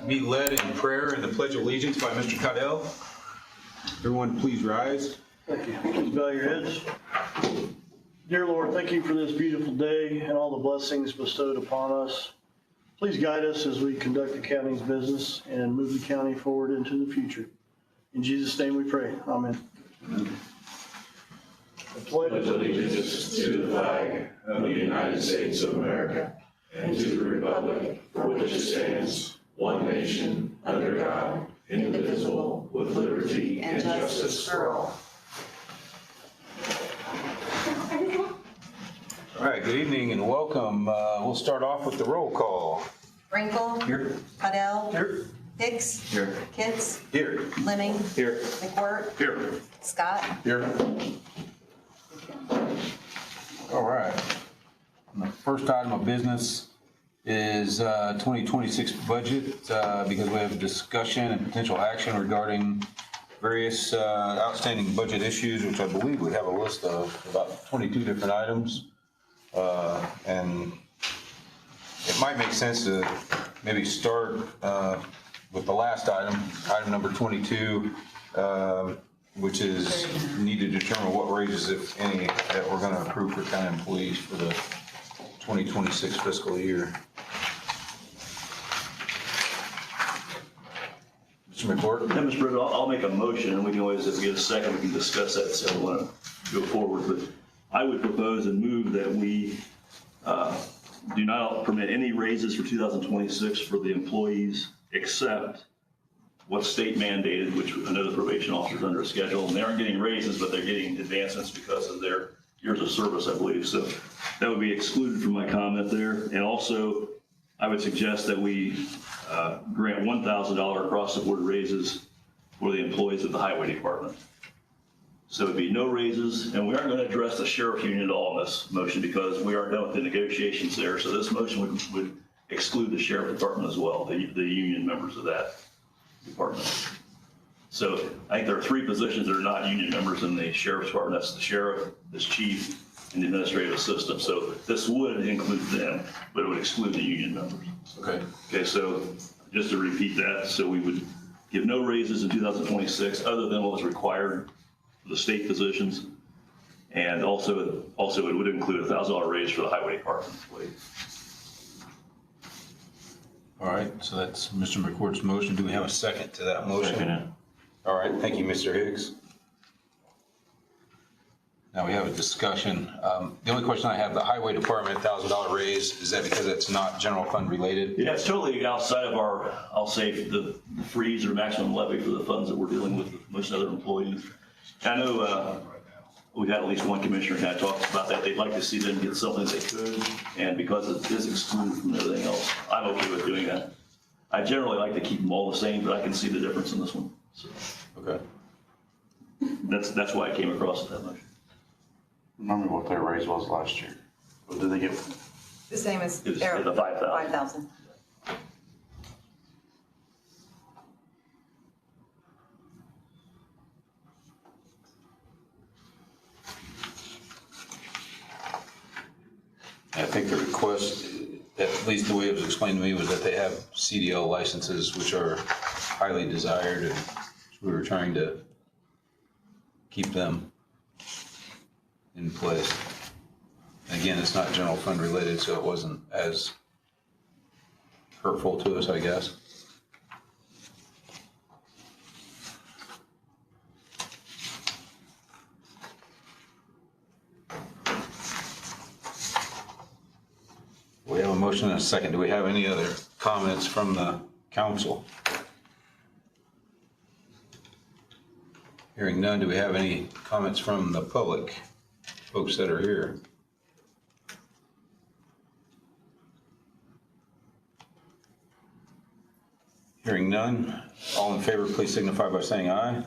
be led in prayer and the Pledge of Allegiance by Mr. Caudell. Everyone please rise. Thank you. Please bow your heads. Dear Lord, thank you for this beautiful day and all the blessings bestowed upon us. Please guide us as we conduct the county's business and move the county forward into the future. In Jesus' name we pray. Amen. I pledge allegiance to the flag of the United States of America and to the republic for which it stands, one nation, under God, indivisible, with liberty and justice for all. All right, good evening and welcome. We'll start off with the roll call. Brinkle. Here. Caudell. Here. Hicks. Here. Kitts. Here. Lemming. Here. McWhort. Here. Scott. Here. All right. The first item of business is 2026 budget because we have a discussion and potential action regarding various outstanding budget issues, which I believe we have a list of about 22 different items. And it might make sense to maybe start with the last item number 22, which is need to determine what raises, if any, that we're going to approve for county employees for the 2026 fiscal year. Mr. McCord? Yeah, Mr. President, I'll make a motion, and we can always, if we get a second, we can discuss that, so I want to go forward. But I would propose and move that we do not permit any raises for 2026 for the employees except what's state mandated, which I know the probation officer's under a schedule, and they aren't getting raises, but they're getting advancements because of their years of service, I believe. So that would be excluded from my comment there. And also, I would suggest that we grant $1,000 across the board raises for the employees of the highway department. So it'd be no raises, and we aren't going to address the sheriff union at all in this motion because we aren't done with the negotiations there. So this motion would exclude the sheriff department as well, the union members of that department. So I think there are three positions that are not union members in the sheriff's department. That's the sheriff, this chief, and the administrative assistant. So this would include them, but it would exclude the union members. Okay. Okay, so just to repeat that, so we would give no raises in 2026 other than what was required for the state positions. And also it would include a $1,000 raise for the highway department employees. All right, so that's Mr. McCord's motion. Do we have a second to that motion? Second. All right, thank you, Mr. Higgs. Now we have a discussion. The only question I have, the highway department $1,000 raise, is that because it's not general fund related? Yeah, it's totally outside of our, I'll say, the freeze or maximum levy for the funds that we're dealing with most other employees. I know we've had at least one commissioner kind of talk about that. They'd like to see them get something they could, and because it is excluded from everything else, I'm okay with doing that. I generally like to keep them all the same, but I can see the difference in this one. So Okay. that's why I came across with that motion. Remember what their raise was last year? What did they get? The same as It was their the 5,000. 5,000. I think the request, at least the way it was explained to me, was that they have CDL licenses, which are highly desired, and we were trying to keep them in place. And again, it's not general fund related, so it wasn't as hurtful to us, I guess. We have a motion and a second. Do we have any other comments from the council? Hearing none, do we have any comments from the public, folks that are here? Hearing none, all in favor, please signify by saying aye.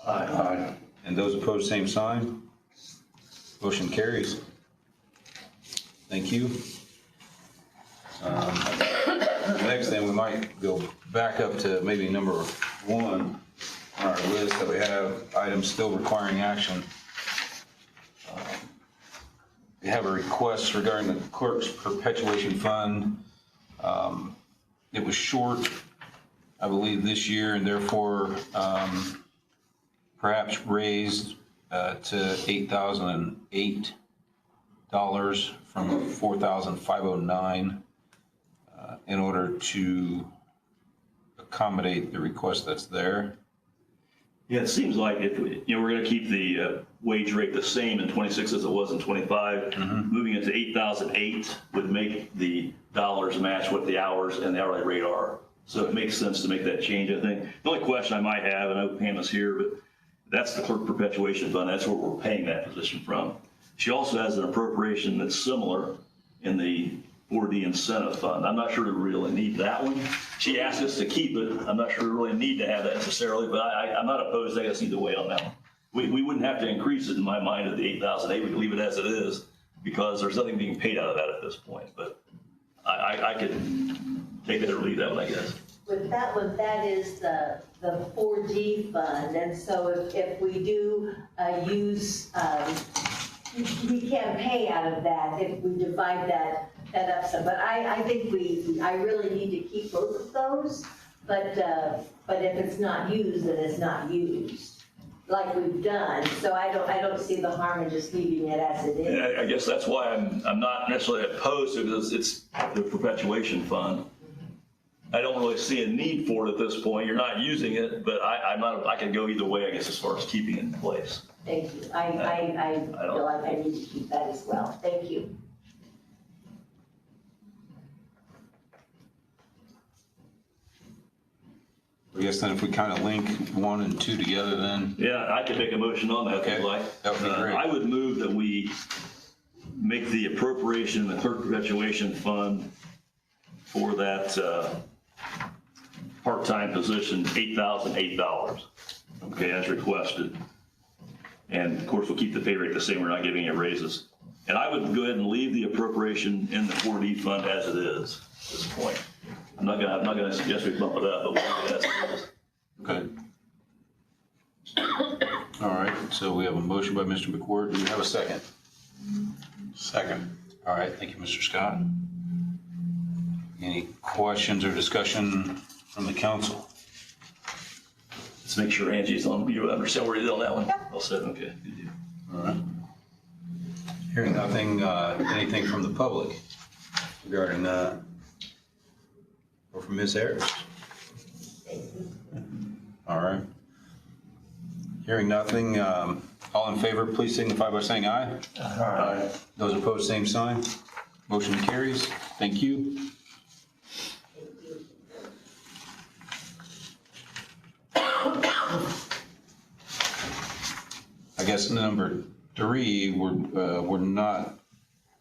Aye. Aye. And those opposed, same sign. Motion carries. Thank you. Next thing, we might go back up to maybe number 1 on our list that we have, items still requiring action. We have a request regarding the clerk's perpetuation fund. it was short, I believe, this year, and therefore perhaps raised to $8,008 from $4,509 in order to accommodate the request that's there. Yeah, it seems like if, we're going to keep the wage rate the same in 26 as it was in 25. Moving it to 8,008 would make the dollars match what the hours and the hourly rate are. So it makes sense to make that change, I think. The only question I might have, and I know Pam is here, but that's the clerk perpetuation fund. That's where we're paying that position from. She also has an appropriation that's similar in the 4D incentive fund. I'm not sure we really need that one. She asked us to keep it. I'm not sure we really need to have that necessarily, but I'm not opposed. I guess either way on that one. We wouldn't have to increase it in my mind at the 8,008. We could leave it as it is because there's nothing being paid out of that at this point. But I could take it or leave that one, I guess. With that one, that is the 4D fund, and so if we do use, we can pay out of that if we divide that up some. But I think I really need to keep both of those, but if it's not used, then it's not used, like we've done. So I don't see the harm in just leaving it as it is. And I guess that's why I'm not necessarily opposed to it, because it's the perpetuation fund. I don't really see a need for it at this point. You're not using it, but I can go either way, I guess, as far as keeping it in place. Thank you. I feel like I need to keep that as well. Thank you. I guess then if we kind of link 1 and 2 together then. Yeah, I could make a motion on that if Okay, you'd like. that would be great. I would move that we make the appropriation in the clerk perpetuation fund for that part-time position, $8,008. Okay, as requested. And of course, we'll keep the pay rate the same. We're not giving it raises. And I would go ahead and leave the appropriation in the 4D fund as it is at this point. I'm not gonna suggest we bump it up, but we'll leave it as it is. Okay. All right, so we have a motion by Mr. McWhort. Do we have a second? Second. All right, thank you, Mr. Scott. Any questions or discussion from the council? Let's make sure Angie's on. You understand where you're on that one? I'll say, okay, good deal. All right. Hearing nothing, anything from the public regarding that? Or from Ms. Harris? All right. Hearing nothing, all in favor, please signify by saying aye. Aye. Those opposed, same sign. Motion carries. Thank you. I guess number 3, we're not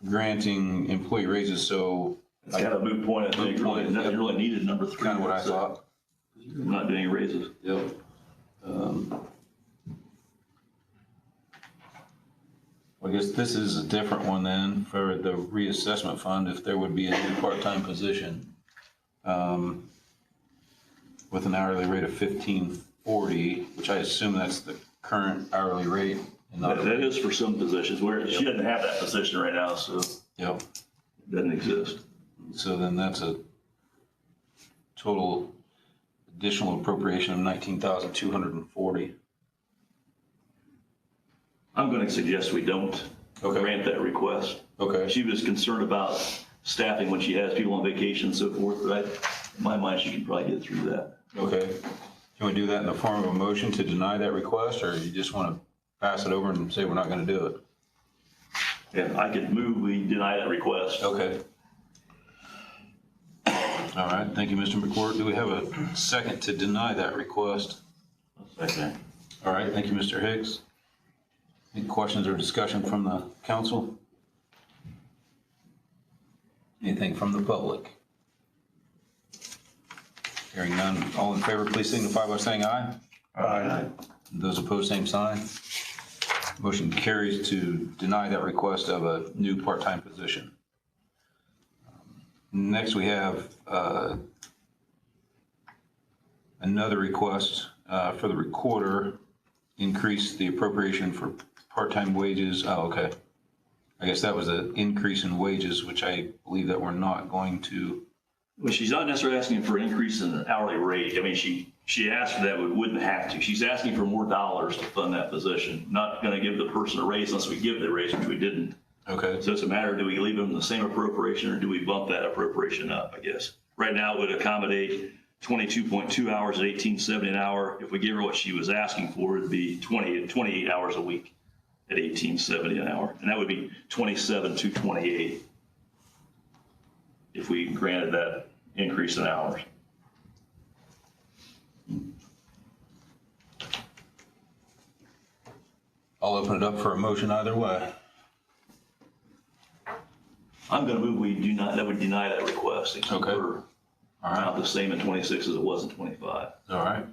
granting employee raises, so It's kind of a moot point, I think. Moot point, Really, nothing yep. really needed, number 3. kind of what I thought. We're not doing any raises. Yep. I guess this is a different one then for the reassessment fund, if there would be a new part-time position with an hourly rate of $15.40, which I assume that's the current hourly rate. And not That is for some positions, where she doesn't have that position right now, so it Yep. doesn't exist. So then that's a total additional appropriation of $19,240. I'm going to suggest we don't Okay. grant that request. Okay. She was concerned about staffing when she has people on vacation and so forth, but in my mind, she can probably get through that. Okay. Can we do that in the form of a motion to deny that request, or you just want to pass it over and say we're not going to do it? And I could move, we deny that request. Okay. All right, thank you, Mr. McCourt. Do we have a second to deny that request? Okay. All right, thank you, Mr. Higgs. Any questions or discussion from the council? Anything from the public? Hearing none, all in favor, please signify by saying aye. Aye. Those opposed, same sign. Motion carries to deny that request of a new part-time position. Next, we have another request for the recorder, increase the appropriation for part-time wages. Oh, okay. I guess that was an increase in wages, which I believe that we're not going to Well, she's not necessarily asking for an increase in an hourly rate. I mean, she asked for that, but wouldn't have to. She's asking for more dollars to fund that position. Not going to give the person a raise unless we give the raise, which we didn't. Okay. So it's a matter, do we leave them the same appropriation or do we bump that appropriation up, I guess? Right now, it would accommodate 22.2 hours at $18.70 an hour. If we give her what she was asking for, it'd be 28 hours a week at $18.70 an hour. And that would be 27,228 if we granted that increase in hours. I'll open it up for a motion either way. I'm going to move that would deny that request. And keep Okay. her amount the same in 26 as it was in 25. All right.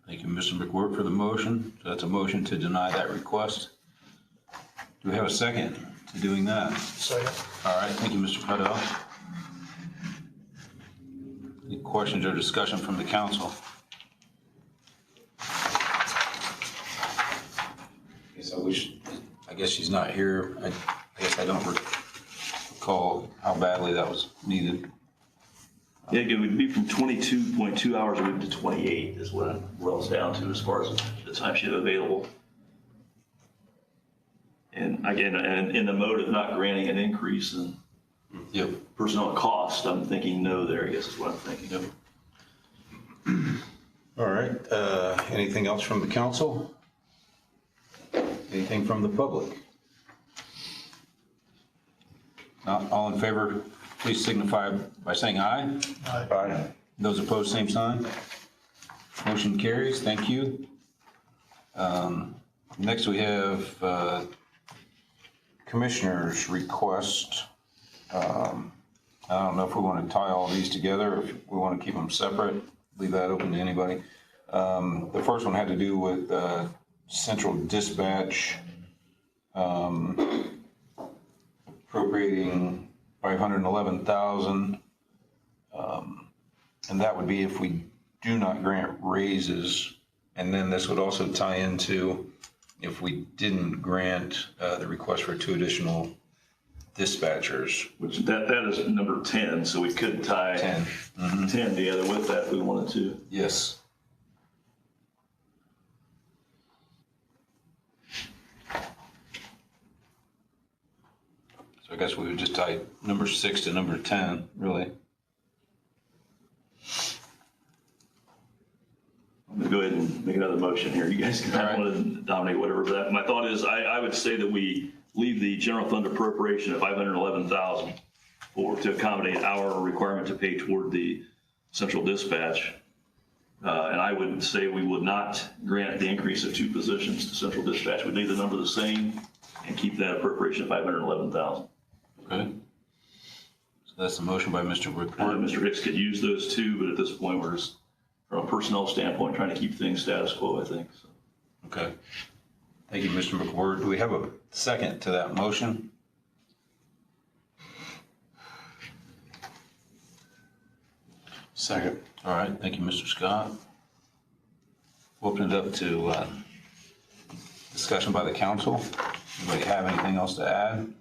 Thank you, Mr. McWhirter, for the motion. So that's a motion to deny that request. Do we have a second to doing that? Second. All right, thank you, Mr. Pudell. Any questions or discussion from the council? I guess she's not here. I guess I don't recall how badly that was needed. Yeah, it would be from 22.2 hours a week to 28 is what it rolls down to as far as the time she had available. And again, and in the mode of not granting an increase in Yep. personnel cost, I'm thinking no there, I guess is what I'm thinking. Yep. All right, anything else from the council? Anything from the public? Not all in favor, please signify by saying aye. Aye. Those opposed, same sign. Motion carries, thank you. Next, we have commissioners' request. I don't know if we want to tie all these together, or if we want to keep them separate, leave that open to anybody. The first one had to do with central dispatch, appropriating $511,000. And that would be if we do not grant raises. And then this would also tie into if we didn't grant the request for 2 additional dispatchers. Which that is number 10, so we could tie 10. 10 together with that if we wanted to. Yes. So I guess we would just tie number 6 to number 10, really. I'm going to go ahead and make another motion here. You guys can All right. want to dominate whatever. But my thought is I would say that we leave the general fund appropriation at $511,000 to accommodate our requirement to pay toward the central dispatch. And I would say we would not grant the increase of 2 positions to central dispatch. We'd leave the number the same and keep that appropriation at $511,000. Okay. So that's the motion by Mr. I know Whitworth. Mr. Hicks could use those 2, but at this point, we're just, from a personnel standpoint, trying to keep things status quo, I think. So. Okay. Thank you, Mr. McWhirter. Do we have a second to that motion? Second. All right, thank you, Mr. Scott. We'll open it up to discussion by the council. Anybody have anything else to add?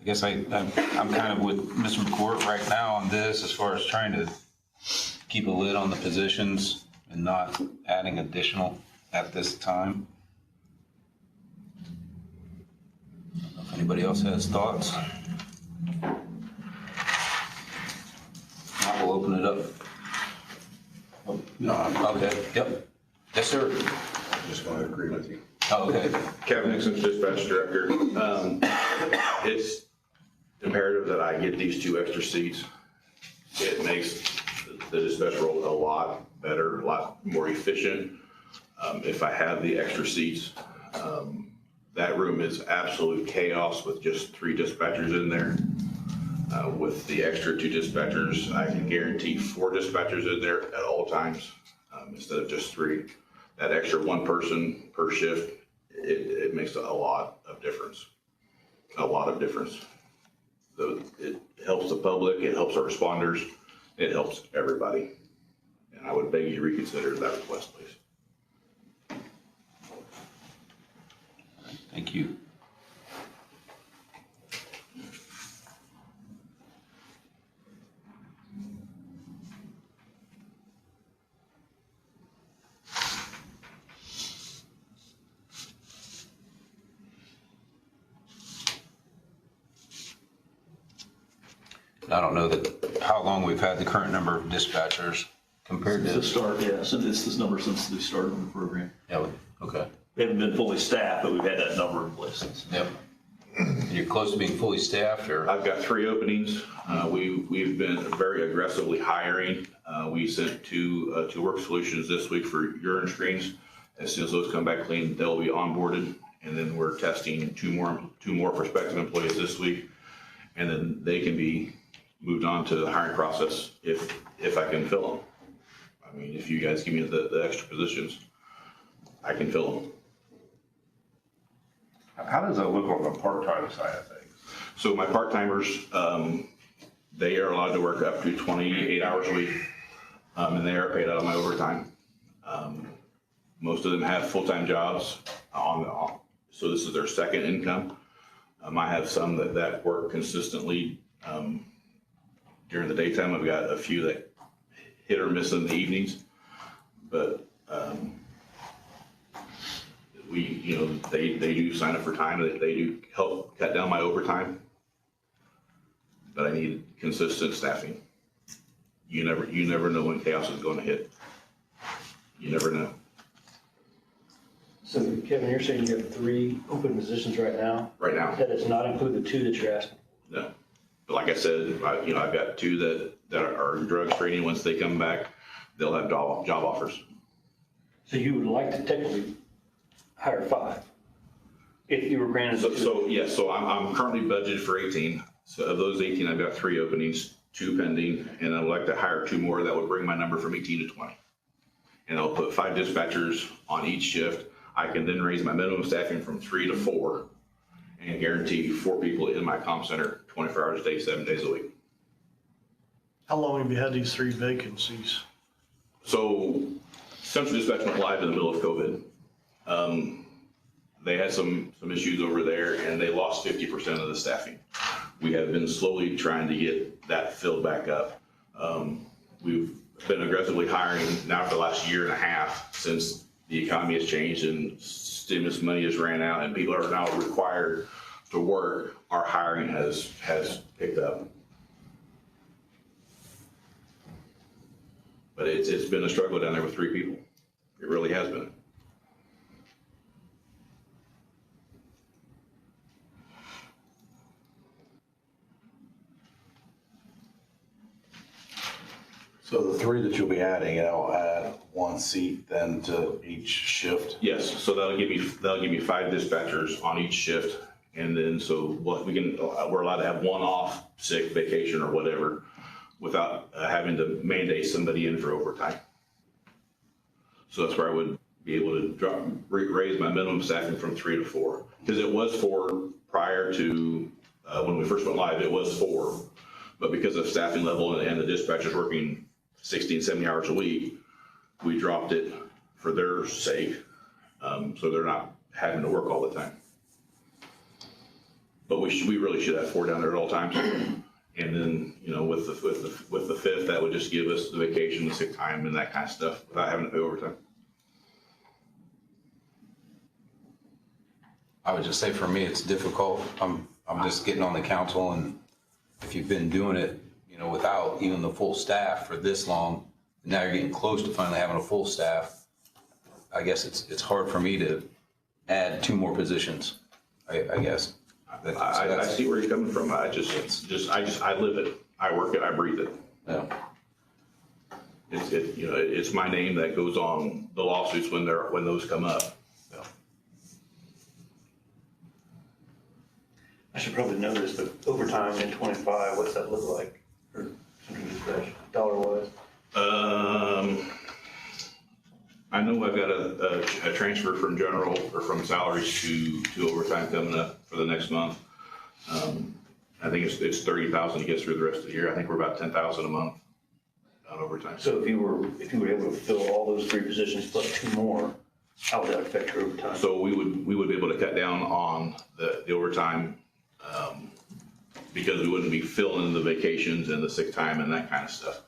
I guess I'm kind of with Mr. McWhirter right now on this as far as trying to keep a lid on the positions and not adding additional at this time. I don't know if anybody else has thoughts. Now we'll open it up. No, I'm Okay, yep. Yes, sir. just going to agree with you. Oh, okay. Kevin Nixon, dispatch director. It's imperative that I get these 2 extra seats. It makes the dispatch role a lot better, a lot more efficient. If I have the extra seats, that room is absolute chaos with just 3 dispatchers in there. With the extra 2 dispatchers, I can guarantee 4 dispatchers in there at all times instead of just 3. That extra 1 person per shift, it makes a lot of difference. A lot of difference. So it helps the public, it helps our responders, it helps everybody. And I would beg you to reconsider that request, please. Thank you. I don't know how long we've had the current number of dispatchers compared Since the to. start, yeah, so it's this number since they started the program. Yeah, okay. We haven't been fully staffed, but we've had that number in place since. Yep. And you're close to being fully staffed, or? I've got 3 openings. We've been very aggressively hiring. We sent two to Work Solutions this week for urine screens. As soon as those come back clean, they'll be onboarded. And then we're testing two more prospective employees this week. And then they can be moved on to the hiring process if I can fill them. I mean, if you guys give me the extra positions, I can fill them. How does that look on the part-time side of things? So my part-timers, they are allowed to work up to 28 hours a week, and they are paid out of my overtime. Most of them have full-time jobs so this is their second income. I have some that work consistently during the daytime. I've got a few that hit or miss in the evenings, but they do sign up for time. They do help cut down my overtime, but I need consistent staffing. You never know when chaos is going to hit. You never know. So Kevin, you're saying you have 3 open positions right now? Right now, That does not include the 2 that you're asking? no. But like I said, I've got 2 that are drug screening. Once they come back, they'll have job offers. So you would like to technically hire 5 if you were granted the 2? So I'm currently budgeted for 18. So of those 18, I've got 3 openings, 2 pending, and I would like to hire 2 more. That would bring my number from 18 to 20. And I'll put 5 dispatchers on each shift. I can then raise my minimum staffing from 3 to 4 and guarantee 4 people in my comm center 24 hours a day, 7 days a week. How long have you had these 3 vacancies? So Central Dispatch went live in the middle of COVID. They had some issues over there and they lost 50% of the staffing. We have been slowly trying to get that filled back up. We've been aggressively hiring now for the last year and a half since the economy has changed and stimulus money has ran out and people are now required to work. Our hiring has picked up. But it's been a struggle down there with 3 people. It really has been. So the 3 that you'll be adding, it'll add 1 seat then to each shift? Yes, so that'll give me 5 dispatchers on each shift. And then so we're allowed to have 1 off, sick, vacation or whatever without having to mandate somebody in for overtime. So that's where I would be able to raise my minimum staffing from 3 to 4. Because it was 4 prior to when we first went live, it was 4. But because of staffing level and the dispatchers working 60 and 70 hours a week, we dropped it for their sake. So they're not having to work all the time. But we really should have 4 down there at all times. And then, with the 5th, that would just give us the vacation, the sick time and that kind of stuff without having to pay overtime. I would just say for me, it's difficult. I'm just getting on the council, and if you've been doing it, without even the full staff for this long, now you're getting close to finally having a full staff. I guess it's hard for me to add 2 more positions, I guess. I see where he's coming from. I live it. I work it. I breathe it. Yeah. It's my name that goes on the lawsuits when those come up. I should probably know this, but overtime in 25, what's that look like for Central Dispatch, dollar-wise? I know I've got a transfer from general or from salaries to overtime coming up for the next month. I think it's 30,000 to get through the rest of the year. I think we're about 10,000 a month on overtime. So if you were able to fill all those 3 positions plus 2 more, how would that affect your overtime? So we would be able to cut down on the overtime because we wouldn't be filling the vacations and the sick time and that kind of stuff.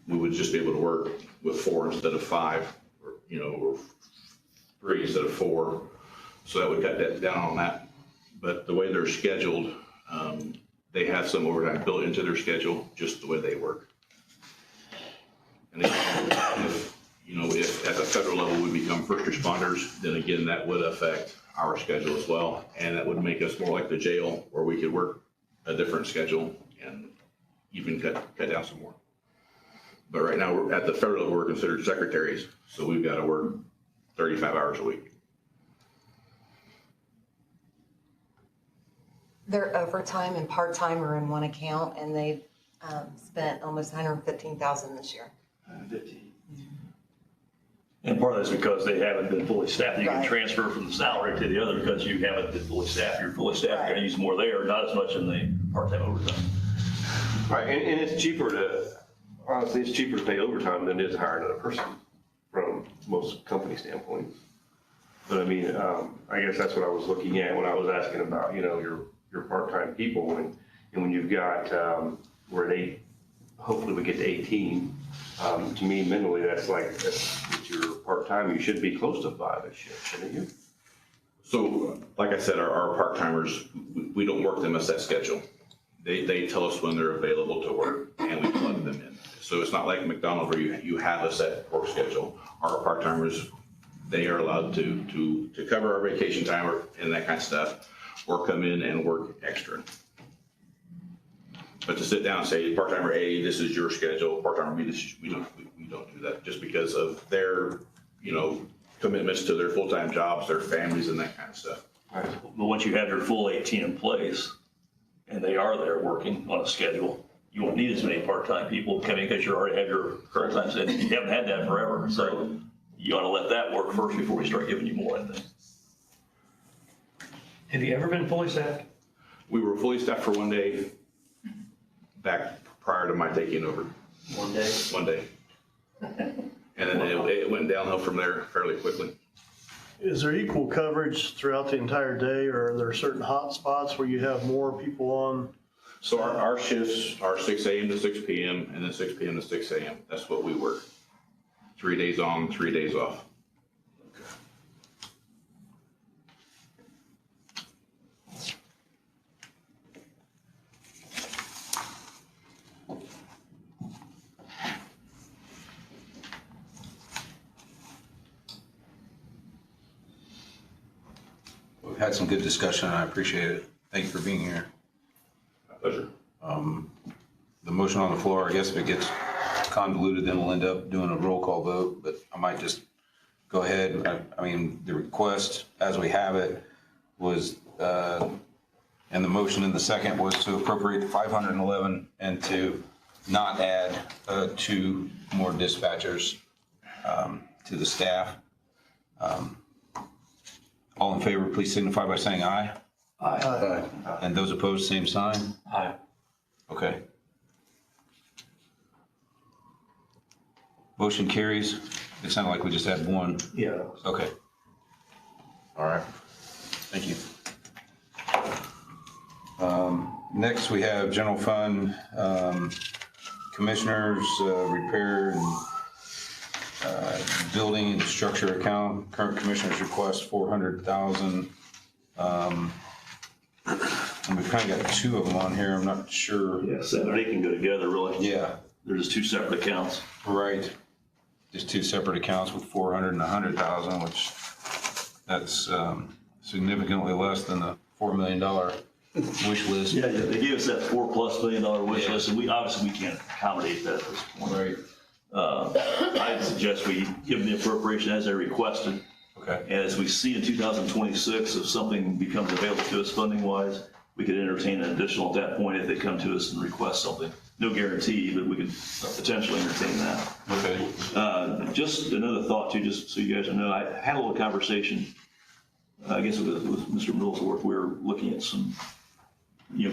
We would just be able to work with 4 instead of 5, or 3 instead of 4. So that would cut that down on that. But the way they're scheduled, they have some overtime built into their schedule, just the way they work. And if, you know, if at the federal level we become first responders, then again, that would affect our schedule as well. And that would make us more like the jail, where we could work a different schedule and even cut down some more. But right now, we're at the federal level, we're considered secretaries, so we've got to work 35 hours a week. Their overtime and part-time are in one account, and they've spent almost $115,000 this year. 15. And part of that's because they haven't been fully staffed. You can Right. transfer from the salary to the other because you haven't been fully staffed. You're fully staffed, you're gonna use more there, not as much in the part-time overtime. Right, and it's cheaper to, honestly, it's cheaper to pay overtime than it is to hire another person from most company standpoints. But I mean, I guess that's what I was looking at when I was asking about, you know, your part-time people. And when you've got, we're at 8, hopefully we get to 18. To me, mentally, that's your part-time, you should be close to 5-ish, shouldn't you? So, like I said, our part-timers, we don't work them a set schedule. They tell us when they're available to work, and we plug them in. So it's not like McDonald's where you have a set work schedule. Our part-timers, they are allowed to cover our vacation time and that kind of stuff, or come in and work extra. But to sit down and say, part-timer A, this is your schedule, part-timer B, we don't do that, just because of their, you know, commitments to their full-time jobs, their families, and that kind of stuff. But once you have your full 18 in place, and they are there working on a schedule, you won't need as many part-time people coming because you already have your full-time schedule. You haven't had that forever, so you ought to let that work first before we start giving you more, I think. Have you ever been fully staffed? We were fully staffed for one day back prior to my taking over. One day? One day. And then it went downhill from there fairly quickly. Is there equal coverage throughout the entire day, or are there certain hot spots where you have more people on? So our shifts are 6 a.m. to 6 p.m. and then 6 p.m. to 6 a.m. That's what we work. 3 days on, 3 days off. We've had some good discussion, and I appreciate it. Thank you for being here. My pleasure. The motion on the floor, I guess if it gets convoluted, then we'll end up doing a roll call vote, but I might just go ahead. I mean, the request, as we have it, was, and the motion in the second was to appropriate the 511 and to not add 2 more dispatchers to the staff. All in favor, please signify by saying aye. Aye. And those opposed, same sign. Aye. Okay. Motion carries. It sounded like we just had one. Yeah. Okay. All right. Thank you. Next, we have general fund, commissioners, repair and building and structure account. Current commissioners request 400,000. And we've kind of got 2 of them on here. I'm not sure. Yeah, 7 or 8 can go together, really. Yeah, They're just 2 separate accounts. right. Just 2 separate accounts with 400 and 100,000, which that's significantly less than the $4 million wish list. Yeah, they gave us that $4+ million wish Yeah. list, and we can't accommodate that at this point. Right. I'd suggest we give them the appropriation as they requested. Okay. And as we see in 2026, if something becomes available to us funding-wise, we could entertain an additional at that point if they come to us and request something. No guarantee, but we could potentially entertain that. Okay. Just another thought too, just so you guys know, I had a little conversation, I guess with Mr. Millsworth. We were looking at some,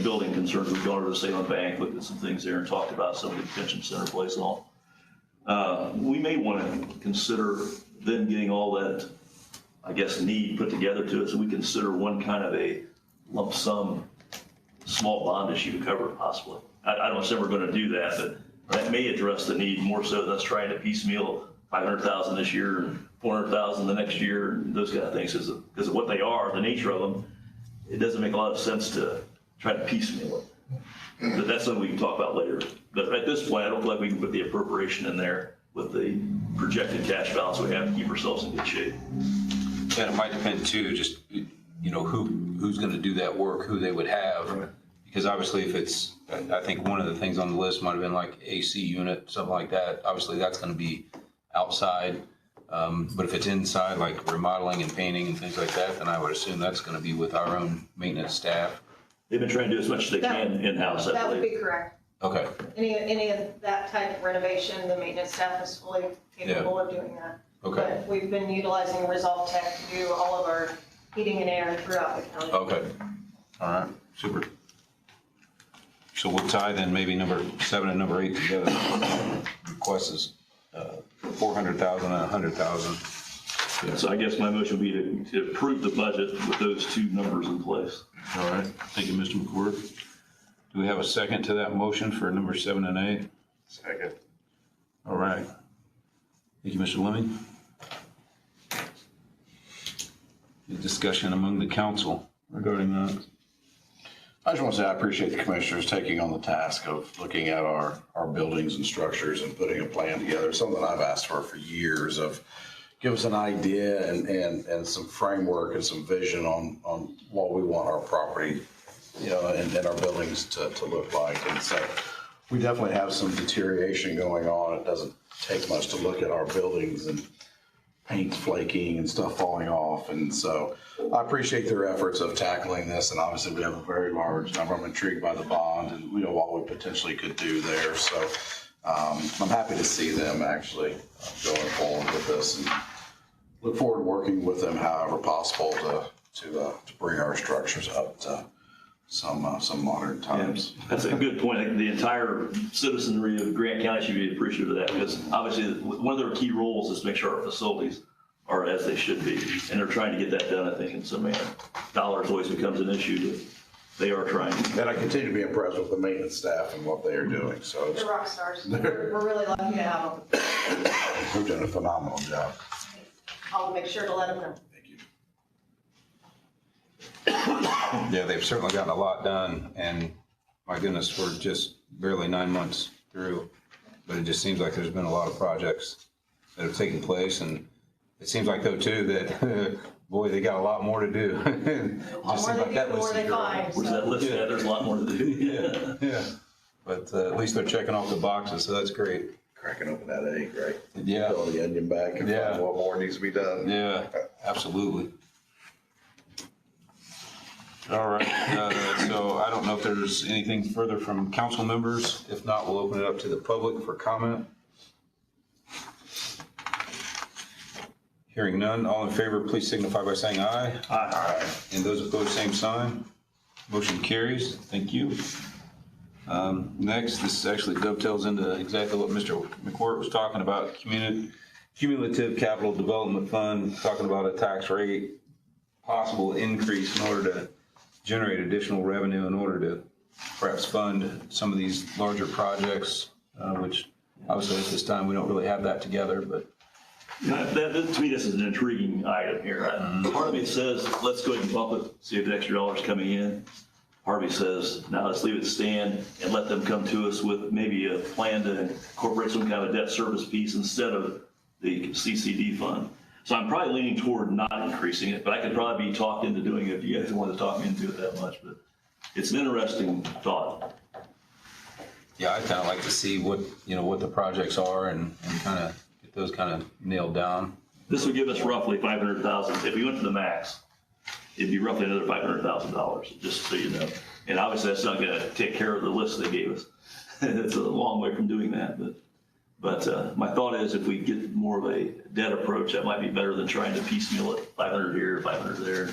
building concerns. We've gone over to Salem Bank, looked at some things there and talked about some of the detention center place and all. We may want to consider then getting all that, I guess, need put together to us, and we consider one kind of a lump sum, small bond issue to cover it possibly. I don't say we're going to do that, but that may address the need more so than us trying to piecemeal 500,000 this year and 400,000 the next year, and those kind of things, because of what they are, the nature of them. It doesn't make a lot of sense to try to piecemeal it. But that's something we can talk about later. But at this point, I don't feel like we can put the appropriation in there with the projected cash balance we have to keep ourselves in good shape. And it might depend too, just, you know, who's gonna do that work, who they would have. Because obviously if it's, I think one of the things on the list might have been like AC unit, something like that. Obviously that's gonna be outside. But if it's inside, like remodeling and painting and things like that, then I would assume that's gonna be with our own maintenance staff. They've been trying to do as much as they can in-house, I That would believe. be correct. Okay, Any of that type of renovation, the maintenance staff is fully capable of doing that. okay, But we've been utilizing Resolve Tech to do all of our heating and air throughout the county. okay. All right, super. So we'll tie then maybe number 7 and number 8 together. Request is 400,000 and 100,000. So I guess my motion would be to approve the budget with those two numbers in place. All right, thank you, Mr. McCord. Do we have a second to that motion for number 7 and 8? Second. All right. Thank you, Mr. Lemming. Any discussion among the council regarding that? I just want to say I appreciate the commissioners taking on the task of looking at our buildings and structures and putting a plan together, something I've asked for years of give us an idea and some framework and some vision on what we want our property, you know, and our buildings to look like. And so we definitely have some deterioration going on. It doesn't take much to look at our buildings and paint flaking and stuff falling off. And so I appreciate their efforts of tackling this. And obviously we have a very large number. I'm intrigued by the bond and, you know, what we potentially could do there. So I'm happy to see them actually going forward with this and look forward to working with them however possible to bring our structures up to some modern times. That's a good point. The entire citizenry of Grant County should be appreciative of that because obviously one of their key roles is to make sure our facilities are as they should be. And they're trying to get that done, I think, in some manner. Dollars always becomes an issue, but they are trying. And I continue to be impressed with the maintenance staff and what they are doing. So it's, They're rock stars. We're really lucky to have them. they're doing a phenomenal job. I'll make sure to let them know. Yeah, they've certainly gotten a lot done, and my goodness, we're just barely 9 months through. But it just seems like there's been a lot of projects that have taken place, and it seems like though too that, boy, they got a lot more to do. Just seems like that The more list they is growing. find. Where's that list at? There's a lot more to do. Yeah, yeah. But at least they're checking off the boxes, so that's great. Cracking open that egg, right? Yeah, Peel the onion back and Yeah. find what more needs to be done. yeah, absolutely. All right, so I don't know if there's anything further from council members. If not, we'll open it up to the public for comment. Hearing none, all in favor, please signify by saying aye. Aye. And those opposed, same sign. Motion carries. Thank you. Next, this actually dovetails into exactly what Mr. McCourt was talking about, cumulative capital development fund, talking about a tax rate, possible increase in order to generate additional revenue in order to perhaps fund some of these larger projects, which obviously at this time, we don't really have that together, but To me, this is an intriguing item here. Part of me says, let's go ahead and bump it, see if the extra dollar's coming in. Part of me says, now let's leave it stand and let them come to us with maybe a plan to incorporate some kind of debt service piece instead of the CCD fund. So I'm probably leaning toward not increasing it, but I could probably be talked into doing it if you guys want to talk me into it that much, but it's an interesting thought. yeah, I'd kind of like to see what, you know, what the projects are and kind of get those kind of nailed down. This would give us roughly $500,000. If we went to the max, it'd be roughly another $500,000, just so you know. And obviously, that's not gonna take care of the list they gave us. It's a long way from doing that, but my thought is if we get more of a debt approach, that might be better than trying to piecemeal it, 500 here, 500 there.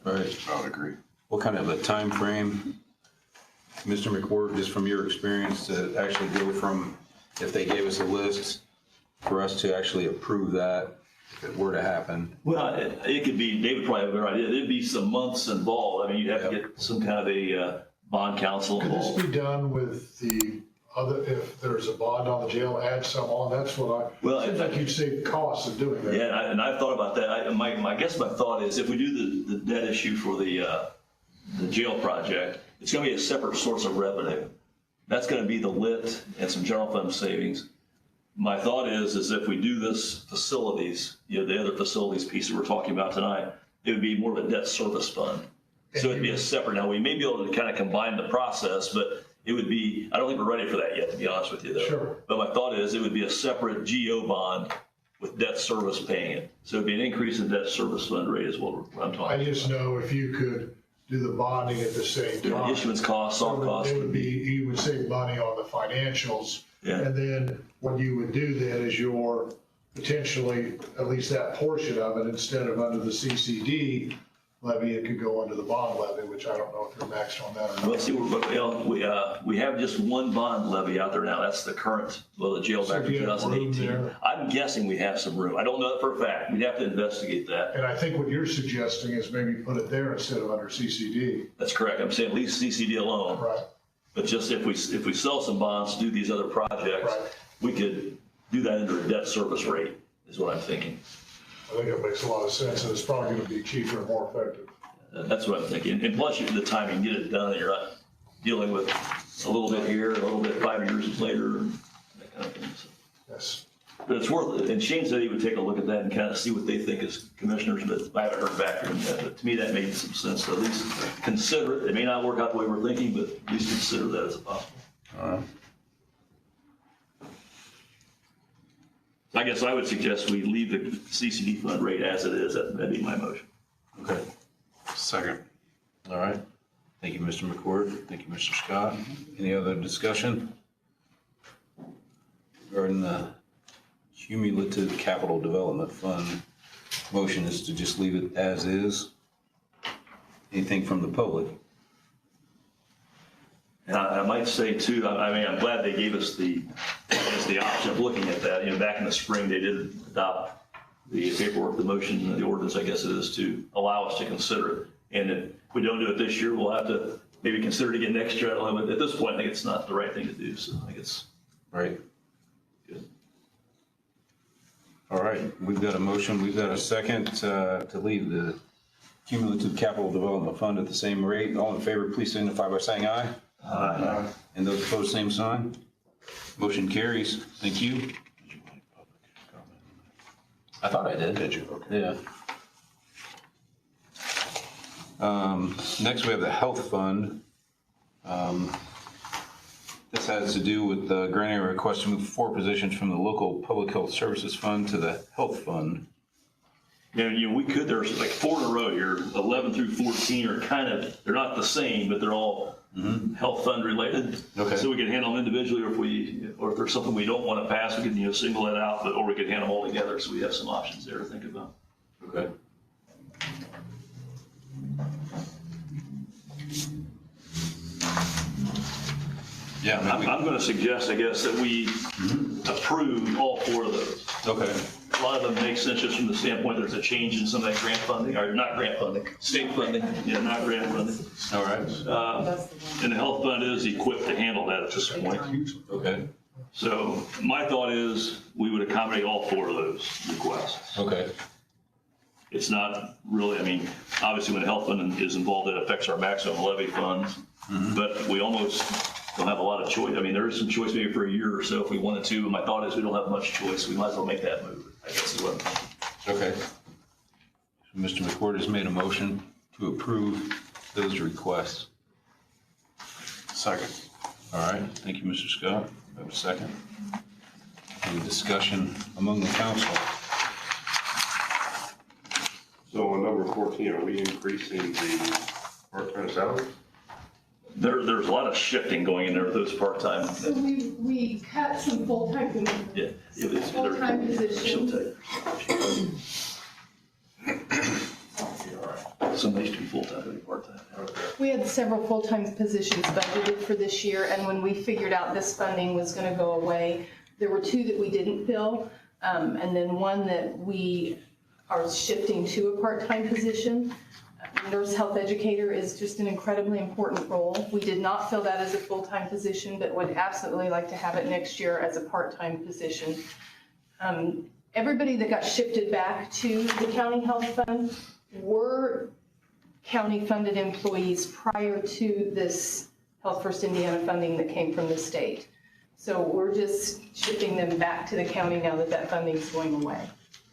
Right. I would agree. What kind of a time frame, Mr. McWhorter, just from your experience, to actually go from, if they gave us a list, for us to actually approve that, if it were to happen? Well, it could be, David probably have a better idea. There'd be some months involved. I mean, you'd have to get some kind of a bond counsel Could this involved. be done with the other, if there's a bond on the jail, add some on, that's what Well, seems like you'd save costs of doing that. Yeah, and I've thought about that. I guess my thought is if we do the debt issue for the the jail project, it's gonna be a separate source of revenue. That's gonna be the lit and some general fund savings. My thought is if we do this facilities, the other facilities piece that we're talking about tonight, it would be more of a debt service fund. So it'd be a separate, now we may be able to kind of combine the process, but it would be, I don't think we're ready for that yet, to be honest with you though. Sure. But my thought is it would be a separate GO bond with debt service paying it. So it'd be an increase in debt service fund rate is what I'm I talking just know if you could do the bonding at the same time. Issuance costs, soft costs. It would be, you would save money on the financials. Yeah. And then what you would do then is your potentially, at least that portion of it, instead of under the CCD levy, it could go under the bond levy, which I don't know if you're maxed on that or not. Well, see, we have just one bond levy out there now. That's the current, the jail So back in do you have room 2018. there? I'm guessing we have some room. I don't know that for a fact. We'd have to investigate that. And I think what you're suggesting is maybe put it there instead of under CCD. That's correct. I'm saying at least CCD alone. Right. But just if we sell some bonds, do these other projects, Right. we could do that under a debt service rate, is what I'm thinking. I think it makes a lot of sense, and it's probably gonna be cheaper and more effective. That's what I'm thinking. And plus, the timing, get it done, and you're not dealing with a little bit here, a little bit 5 years later, and that kind of thing. So. Yes. But it's worth it. And Shane said he would take a look at that and kind of see what they think as commissioners, but I haven't heard back from them yet. But to me, that made some sense to at least consider it. It may not work out the way we're thinking, but at least consider that as a possible. All right. I guess I would suggest we leave the CCD fund rate as it is. That'd be my motion. Okay. Second. All right. Thank you, Mr. McCord. Thank you, Mr. Scott. Any other discussion regarding the cumulative capital development fund? Motion is to just leave it as is. Anything from the public? And I might say too, I mean, I'm glad they gave us the option of looking at that. Back in the spring, they did adopt the paperwork, the motion, the ordinance, I guess it is, to allow us to consider it. And if we don't do it this year, we'll have to maybe consider it again next year. I don't know, but at this point, I think it's not the right thing to do. So I think it's Right. good. All right. We've got a motion. We've got a second to leave the cumulative capital development fund at the same rate. All in favor, please signify by saying aye. Aye. And those opposed, same sign. Motion carries. Thank you. I thought I did. Did you? Okay. Yeah. Next, we have the health fund. This has to do with granting a request to move 4 positions from the local public health services fund to the health fund. Yeah, we could, there's like 4 in a row here, 11 through 14 are kind of, they're not the same, but they're all health fund related. Okay. So we could handle them individually, or if there's something we don't want to pass, we could, single it out, or we could handle them all together, so we have some options there to think about. Okay. Yeah. I'm going to suggest, I guess, that we approve all 4 of those. Okay. A lot of them make sense just from the standpoint there's a change in some of that grant funding, or not grant funding, state funding, not grant funding. All right. That's the one. And the health fund is equipped to handle that at this point. Okay. So my thought is we would accommodate all 4 of those requests. Okay. It's not really, I mean, obviously when the health fund is involved, it affects our maximum levy funds, but we almost don't have a lot of choice. I mean, there is some choice maybe for a year or so if we wanted to, but my thought is we don't have much choice. We might as well make that move, I guess is what I'm thinking. Okay. So Mr. McCord has made a motion to approve those requests. Second. All right. Thank you, Mr. Scott. I have a second. Any discussion among the council? So on number 14, are we increasing the part-time salary? There's a lot of shifting going in there with those part-time. So we cut some full-time, Yeah. full-time positions. Some used to be full-time, maybe part-time. We had several full-time positions budgeted for this year, and when we figured out this funding was gonna go away, there were 2 that we didn't fill, and then 1 that we are shifting to a part-time position. Nurse health educator is just an incredibly important role. We did not fill that as a full-time position, but would absolutely like to have it next year as a part-time position. Everybody that got shifted back to the county health fund were county-funded employees prior to this Health First Indiana funding that came from the state. So we're just shifting them back to the county now that that funding's going away.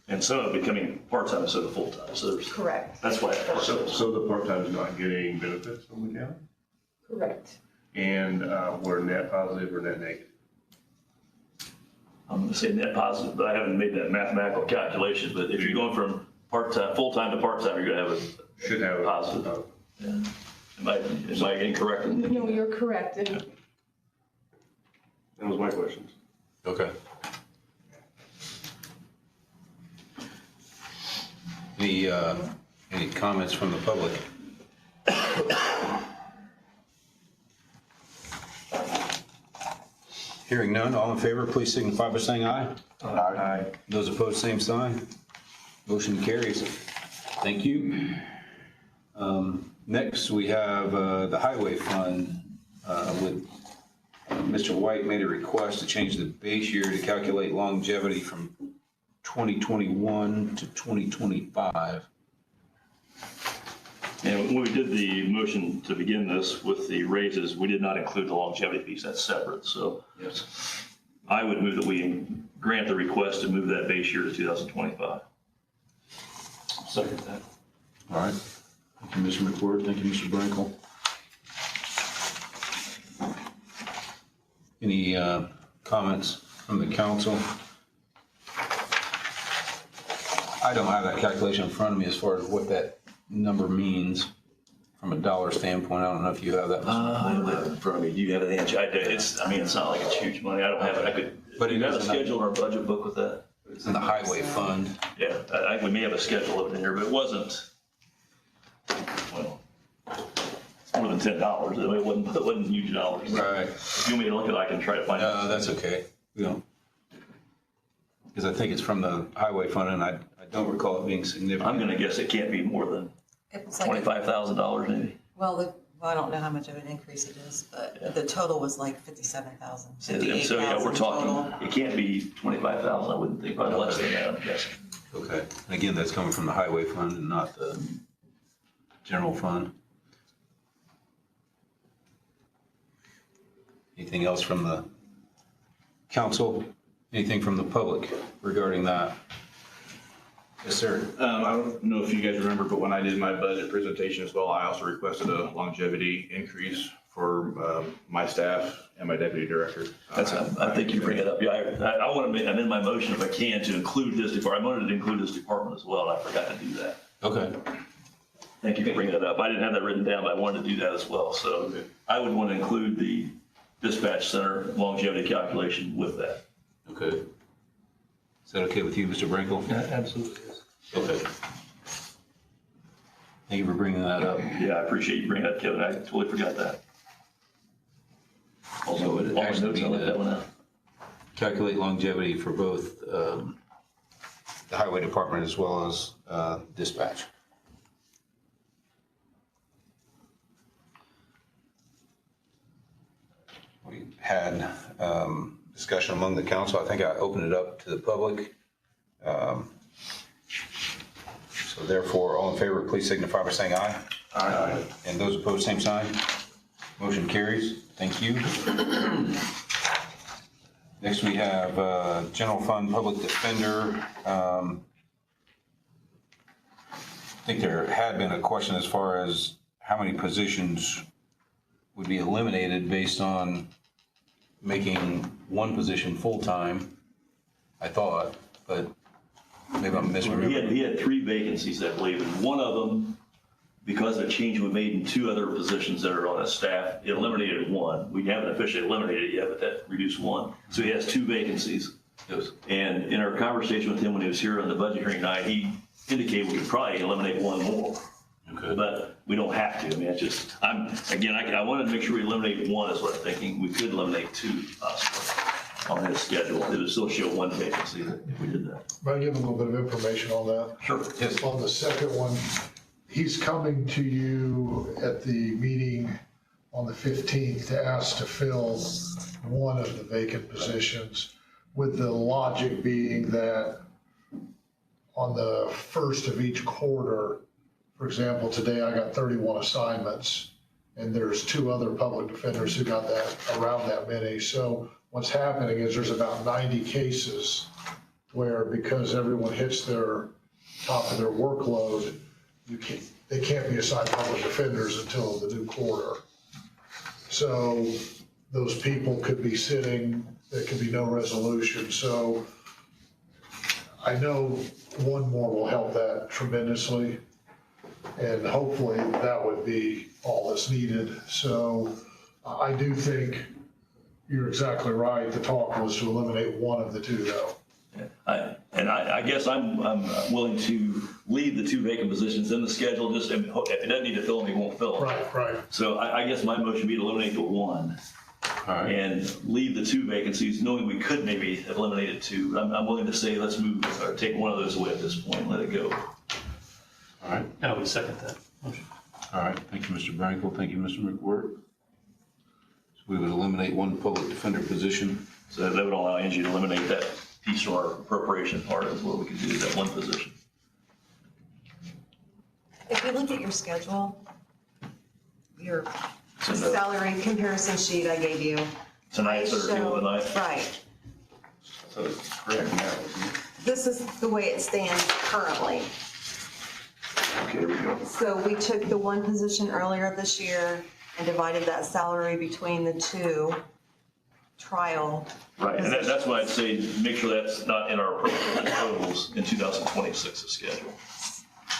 And some of it becoming part-time instead of full-time, so there's, Correct. that's why. So the part-time is not getting benefits from the county? Correct. And we're net positive or net negative? I'm gonna say net positive, but I haven't made that mathematical calculation, but if you're going from part-time, full-time to part-time, you're gonna have Should have a a positive. Yeah. Am I incorrect? No, you're correct. And That was my question. Okay. Any comments from the public? Hearing none, all in favor, please signify by saying aye. Aye. Those opposed, same sign. Motion carries. Thank you. Next, we have the Highway Fund with Mr. White made a request to change the base year to calculate longevity from 2021 to 2025. And when we did the motion to begin this with the raises, we did not include the longevity piece, that's separate, so. Yes. I would move that we grant the request to move that base year to 2025. Second that. All right. Thank you, Mr. McWhorter. Thank you, Mr. Brinkle. Any comments from the council? I don't have that calculation in front of me as far as what that number means from a dollar standpoint. I don't know if you have that. I don't have it in front of me. Do you have the answer? It's not like it's huge money. I don't have it. I could, But do it you have a is schedule in our budget book with that? It's in the highway fund. Yeah, we may have a schedule of it in here, but it wasn't, well, it's more than $10. It wasn't huge dollars. Right. If you want me to look at it, I can try to find it. No, that's okay. We don't. Because I think it's from the highway fund and I don't recall it being significant. I'm gonna guess it can't be more than It was like, $25,000 maybe. well, I don't know how much of an increase it is, but the total was like 57,000, So 58,000 yeah, we're total. talking, it can't be 25,000, I wouldn't think, probably less than that, I'm guessing. Okay. And again, that's coming from the highway fund and not the general fund. Anything else from the council? Anything from the public regarding that? Yes, sir. I don't know if you guys remember, but when I did my budget presentation as well, I also requested a longevity increase for my staff and my deputy director. I think you bring it up. Yeah, I want to amend my motion if I can to include this department. I wanted to include this department as well, and I forgot to do that. Okay. Thank you for bringing that up. I didn't have that written down, but I wanted to do that as well. So I would want to include the dispatch center longevity calculation with that. Okay. Is that okay with you, Mr. Brinkle? Yeah, absolutely. Okay. Thank you for bringing that up. Yeah, I appreciate you bringing that, Kevin. I totally forgot that. Also, So it all my actually notes, be I left the- that one out. Calculate longevity for both the highway department as well as dispatch. We had discussion among the council. I think I opened it up to the public. So therefore, all in favor, please signify by saying aye. Aye. And those opposed, same sign. Motion carries. Thank you. Next, we have General Fund Public Defender. I think there had been a question as far as how many positions would be eliminated based on making one position full-time, I thought, but maybe I'm misremembering. He had 3 vacancies, I believe, and one of them, because of a change we made in 2 other positions that are on his staff, it eliminated 1. We haven't officially eliminated it yet, but that reduced 1. So he has 2 vacancies. Yes. And in our conversation with him when he was here on the budget hearing night, he indicated we could probably eliminate 1 more. Okay. But we don't have to. I mean, it's just, I wanted to make sure we eliminate 1 is what I'm thinking. We could eliminate 2 possibly on his schedule. It would still show 1 vacancy if we did that. Might I give a little bit of information on that? Sure. Yes. On the second one, he's coming to you at the meeting on the 15th to ask to fill one of the vacant positions, with the logic being that on the first of each quarter For example, today I got 31 assignments, and there's 2 other public defenders who got that, around that many. So what's happening is there's about 90 cases where, because everyone hits their top of their workload, they can't be assigned public defenders until the new quarter. So those people could be sitting, there could be no resolution. So I know one more will help that tremendously, and hopefully that would be all that's needed. So I do think you're exactly right. The talk was to eliminate one of the 2, though. I guess I'm willing to leave the 2 vacant positions in the schedule, just, if it doesn't need to fill them, he won't fill them. Right. So I guess my motion would be to eliminate the 1 and leave the 2 vacancies, knowing we could maybe have eliminated 2. I'm willing to say, let's move, or take one of those away at this point, and let it go. All right. I would second that motion. All right, thank you, Mr. Brankel, thank you, Mr. McWhirter. So we would eliminate 1 public defender position. So that would allow Angie to eliminate that piece from our appropriation part of what we could do, that 1 position. If you look at your schedule, your So the- salary comparison sheet I gave you. Tonight's or show- the night? Right. So it's correct now, isn't it? This is the way it stands currently. Okay, here we go. So we took the 1 position earlier this year and divided that salary between the 2 trial. Right, and that's why I'd say, make sure that's not in our appropriate totals in 2026's schedule.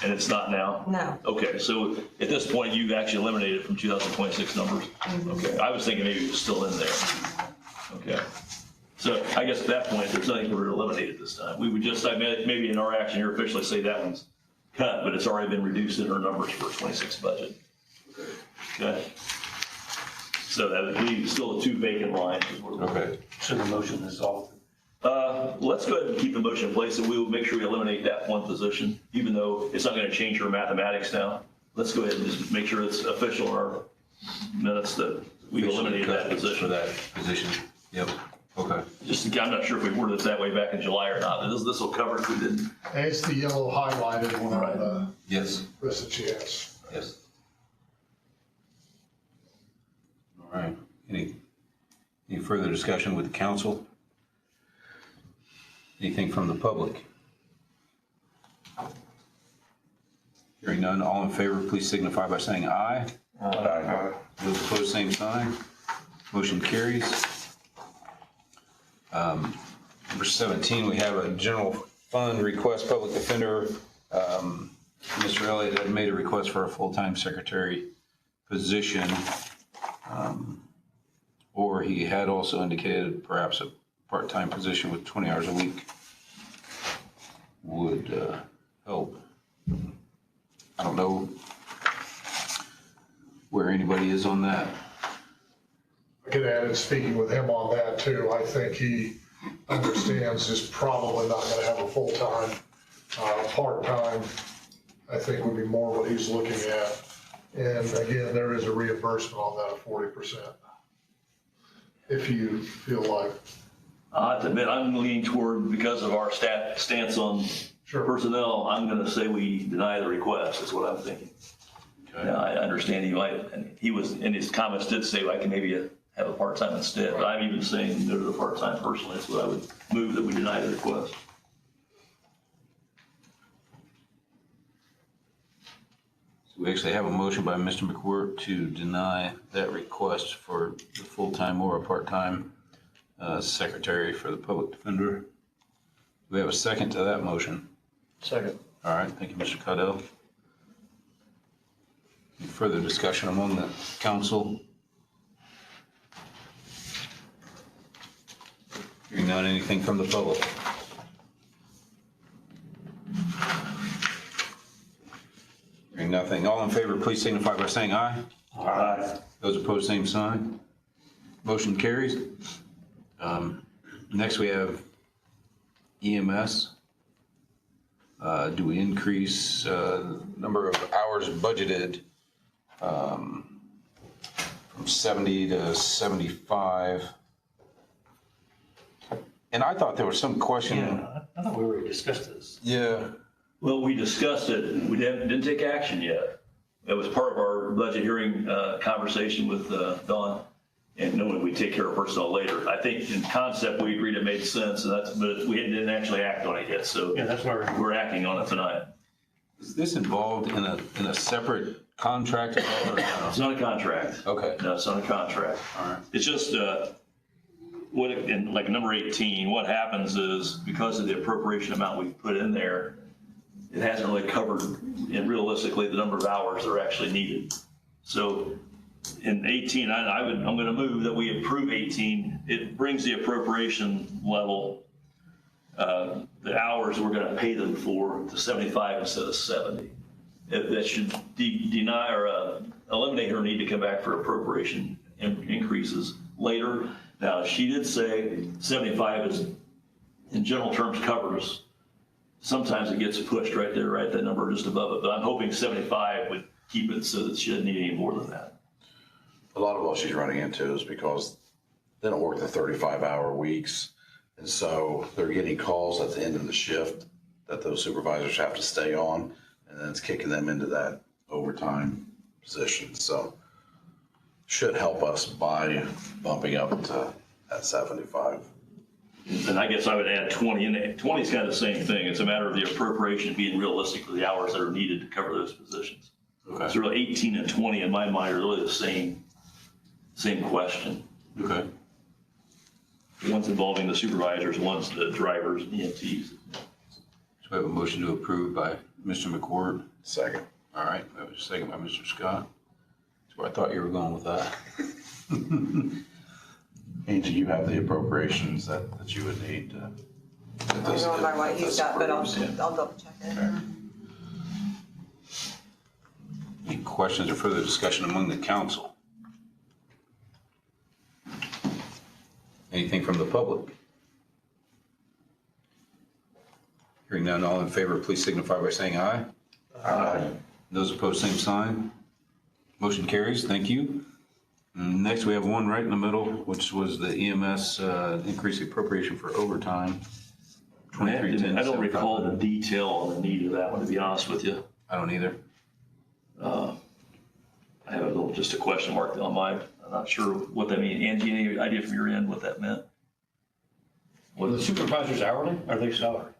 And it's not now? No. Okay, so at this point, you've actually eliminated from 2026 numbers? Okay, I was thinking maybe it was still in there. Okay. So I guess at that point, there's nothing to eliminate at this time. We would just, maybe in our action here officially say that one's cut, but it's already been reduced in our numbers for 26 budget. Okay. So that would leave still the 2 vacant lines. Okay. So the motion is off. Let's go ahead and keep the motion in place, and we will make sure we eliminate that 1 position, even though it's not going to change our mathematics now. Let's go ahead and just make sure it's official in our minutes that we eliminated that position. For that position, yep, okay. Just, I'm not sure if we worded it that way back in July or not. This will cover it if we didn't. And it's the yellow highlighted one on the Yes, list that she has. yes. All right, any further discussion with the council? Anything from the public? Hearing none, all in favor, please signify by saying aye. Aye. Those opposed, same sign. Motion carries. Number 17, we have a general fund request, public defender. Mr. Elliott had made a request for a full-time secretary position. Or he had also indicated perhaps a part-time position with 20 hours a week would help. I don't know where anybody is on that. I could add in speaking with him on that too. I think he understands is probably not gonna have a full-time, part-time, I think would be more what he's looking at. And again, there is a reimbursement on that of 40%. If you feel like. I have to admit, I'm leaning toward, because of our stance on personnel, I'm gonna say we deny the request, is what I'm thinking. Okay. Now, I understand he might, and he was, in his comments did say I can maybe have a part-time instead, but I'm even saying no to the part-time personally. That's what I would move, that we deny the request. So we actually have a motion by Mr. McWhirter to deny that request for the full-time or a part-time secretary for the public defender. Do we have a second to that motion? Second. All right, thank you, Mr. Caudell. Any further discussion among the council? Hearing none, anything from the public? Hearing nothing, all in favor, please signify by saying aye. Aye. Those opposed, same sign. Motion carries. Next, we have EMS. Do we increase number of hours budgeted from 70 to 75? And I thought there was some question. Yeah, I thought we already discussed this. Yeah, Well, we discussed it. We didn't take action yet. It was part of our budget hearing conversation with Dawn, and knowing we take care of personnel later. I think in concept, we agreed it made sense, and but we didn't actually act on it yet. So Yeah, that's where we're acting on it tonight. Is this involved in a separate contract at all, or no? It's not a contract. Okay. No, it's not a contract. All right. It's just, in like number 18, what happens is because of the appropriation amount we put in there, it hasn't really covered, and realistically, the number of hours that are actually needed. So in 18, I'm going to move that we approve 18. It brings the appropriation level, the hours we're going to pay them for, to 75 instead of 70. That should deny or eliminate her need to come back for appropriation increases later. Now, she did say 75 is, in general terms, covers. Sometimes it gets pushed right there, right, that number just above it, but I'm hoping 75 would keep it so that she doesn't need any more than that. A lot of what she's running into is because they don't work the 35-hour weeks. And so they're getting calls at the end of the shift that those supervisors have to stay on, and then it's kicking them into that overtime position. So should help us by bumping up to that 75. And I guess I would add 20 in there. 20 is kind of the same thing. It's a matter of the appropriation being realistic for the hours that are needed to cover those positions. Okay. So really 18 and 20 in my mind are really the same question. Okay. One's involving the supervisors, one's the drivers, EMTs. So we have a motion to approve by Mr. McCord. Second. All right, we have a second by Mr. Scott. That's where I thought you were going with that. Angie, you have the appropriations that you would need to. I'm going by what he's got, but I'll double check it. Okay. Any questions or further discussion among the council? Anything from the public? Hearing none, all in favor, please signify by saying aye. Aye. Those opposed, same sign. Motion carries. Thank you. Next, we have one right in the middle, which was the EMS increase the appropriation for overtime. I don't recall the detail on the need of that one, to be honest with you. I don't either. I have just a question mark on mine. I'm not sure what that means. Angie, any idea from your end what that meant? Were the supervisors hourly, or are they salary?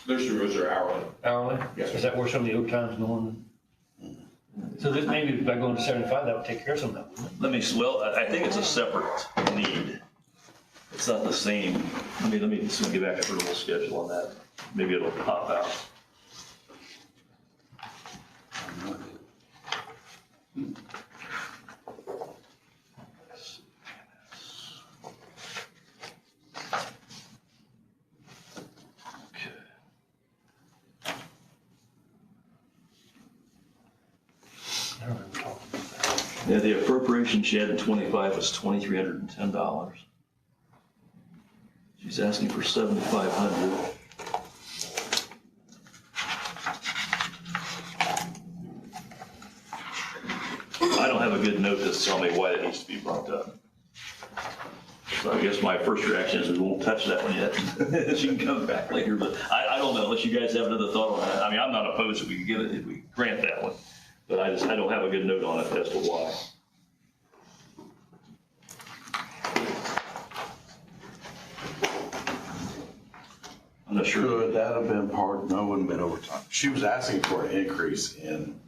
Their supervisors are hourly. Hourly? Yes. Is that where some of the overtime's going? So this maybe by going to 75, that would take care of some of that, wouldn't it? Well, I think it's a separate need. It's not the same. Let me soon get back to a little schedule on that. Maybe it'll pop out. I don't remember talking about that. Yeah, the appropriation she had in 25 was $2,310. She's asking for $7,500. I don't have a good note to tell me why it needs to be brought up. So I guess my first reaction is we won't touch that one yet. She can come back later, but I don't know, unless you guys have another thought on that. I mean, I'm not opposed if we give it, if we grant that one, but I don't have a good note on it as to why. I'm not sure. Could that have been part, no, it wouldn't have been overtime. She was asking for an increase in,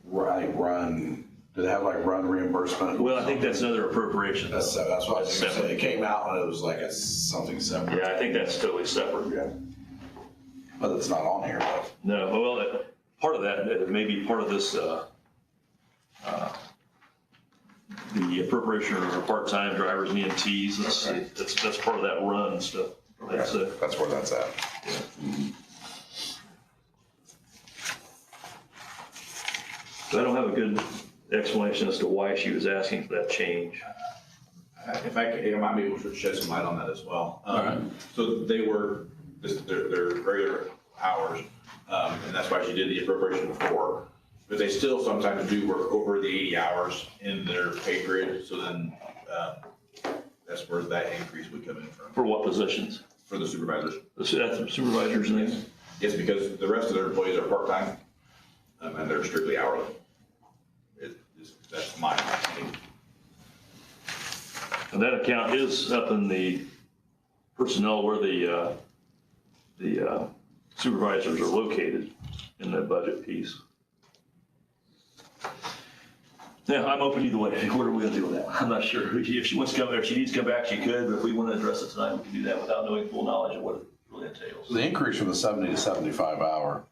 run, do they have like run reimbursement? Well, I think that's another appropriation. That's what I was gonna say. It came out and it was like something separate. Yeah, I think that's totally separate. Yeah. But it's not on here though. No, well, part of that may be part of this, the appropriation of part-time drivers and EMTs. That's part of that run stuff. That's where that's at. So I don't have a good explanation as to why she was asking for that change. If I might be able to shed some light on that as well. So they work their regular hours, and that's why she did the appropriation before. But they still sometimes do work over the 80 hours in their pay period, so then that's where that increase would come in from. For what positions? For the supervisors. That's the supervisors and things? It's because the rest of their employees are part-time, and they're strictly hourly. That's my opinion. And that account is up in the personnel where the supervisors are located in that budget piece. Yeah, I'm open either way. What are we gonna do with that? I'm not sure. If she wants to come, or if she needs to come back, she could, but if we want to address it tonight, we can do that without knowing full knowledge of what it really entails. The increase from the 70 to 75 hour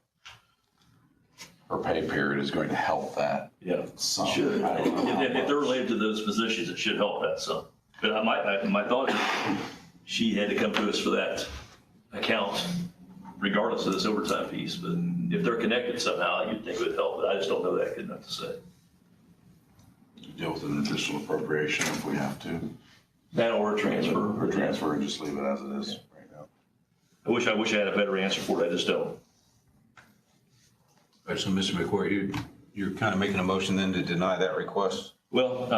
per pay period is going to help that. Yeah, some. should. I don't know how If they're much. related to those positions, it should help that some. But my thought is she had to come to us for that account regardless of this overtime piece. But if they're connected somehow, you'd think it would help, but I just don't know that good enough to say. Deal with an additional appropriation if we have to. That or a transfer. Or transfer and just leave it as it is right now. I wish I had a better answer for it. I just don't. All right, so Mr. McCourt, you're kind of making a motion then to deny that request? Well,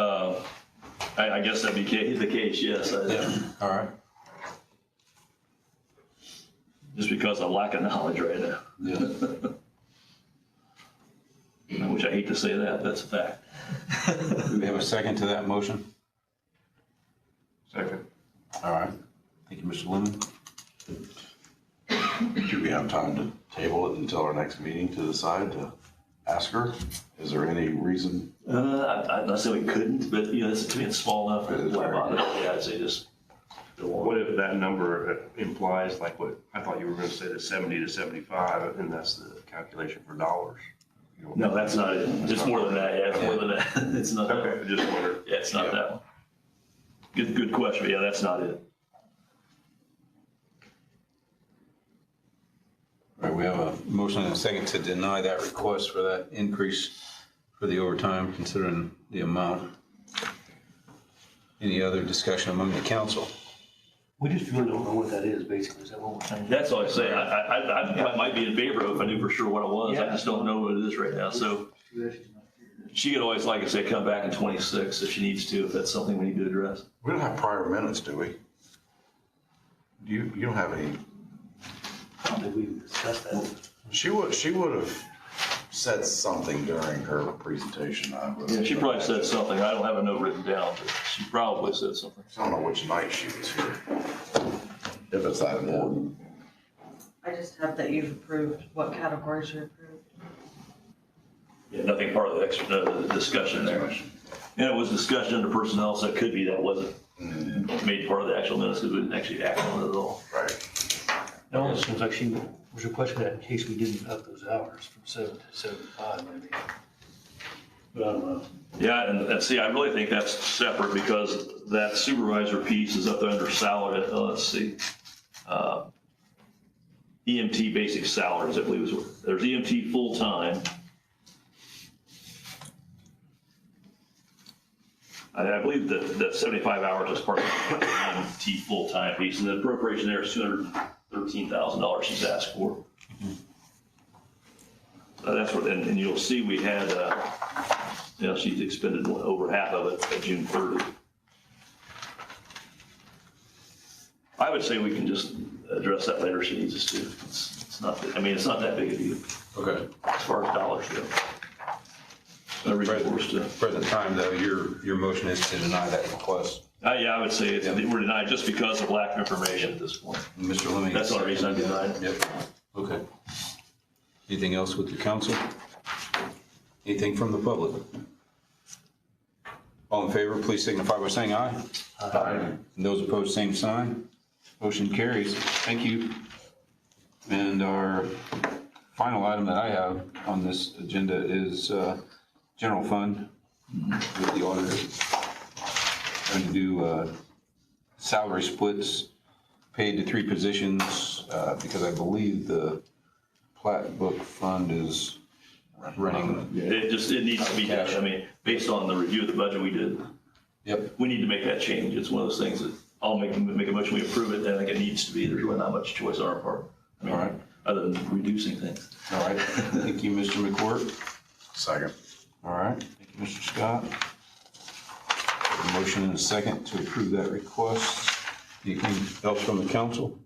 I guess that'd be the case, yes. All right. Just because of lack of knowledge right now. Yeah. Which I hate to say that, that's a fact. Do we have a second to that motion? Second. All right. Thank you, Mr. Lemon. Do we have time to table it until our next meeting to decide to ask her? Is there any reason? I'm not saying we couldn't, but to me, it's small enough. Yeah, I'd say just. What if that number implies like what, I thought you were gonna say the 70 to 75, and that's the calculation for dollars. No, that's not it. It's more than that, yeah, it's more than that. It's not that. Okay, I just wondered. Yeah, it's not that one. Good question, yeah, that's not it. All right, we have a motion and a second to deny that request for that increase for the overtime, considering the amount. Any other discussion among the council? We just really don't know what that is, basically, is that what we're saying? That's all I say. I might be in favor of it if I knew for sure what it was. I just don't know what it is right now, so. She could always, like I say, come back in 26 if she needs to, if that's something we need to address. We don't have prior minutes, do we? You don't have any? I don't think we discussed that. She would have said something during her presentation. Yeah, she probably said something. I don't have a note written down, but she probably said something. I don't know which night she was here. If it's that important. I just have that you've approved, what categories you approved. Yeah, nothing part of the extra, the discussion there. And it was discussion under personnel, so it could be that wasn't made part of the actual minutes because we didn't actually act on it at all. Right. It almost seems like she was requesting that in case we didn't up those hours from 7 to 75, maybe. But I don't know. Yeah, and see, I really think that's separate because that supervisor piece is up there under salary, let's see. EMT basic salaries, I believe is what, there's EMT full-time. I believe that 75 hours is part of the EMT full-time piece, and the appropriation there is $213,000 she's asked for. That's what, and you'll see we had, she's expended over half of it at June 30. I would say we can just address that later if she needs us to. It's not, it's not that big a deal Okay. as far as dollars go. No reason for us to. Present time, though, your motion is to deny that request. Yeah, I would say we're denied just because of lack of information at this point. Mr. Lemon? That's the only reason I'm denying it. Yep. Okay. Anything else with the council? Anything from the public? All in favor, please signify by saying aye. Aye. And those opposed, same sign. Motion carries. Thank you. And our final item that I have on this agenda is general fund with the auditor. Going to do salary splits paid to 3 positions because I believe the plat book fund is running. It needs to be done. Based on the review of the budget we did. Yep. We need to make that change. It's one of those things that I'll make a motion, we approve it, and I think it needs to be. There's really not much choice on our part. All right. Other than reducing things. All right. Thank you, Mr. McCourt. Second. All right. Thank you, Mr. Scott. A motion and a second to approve that request. Anything else from the council?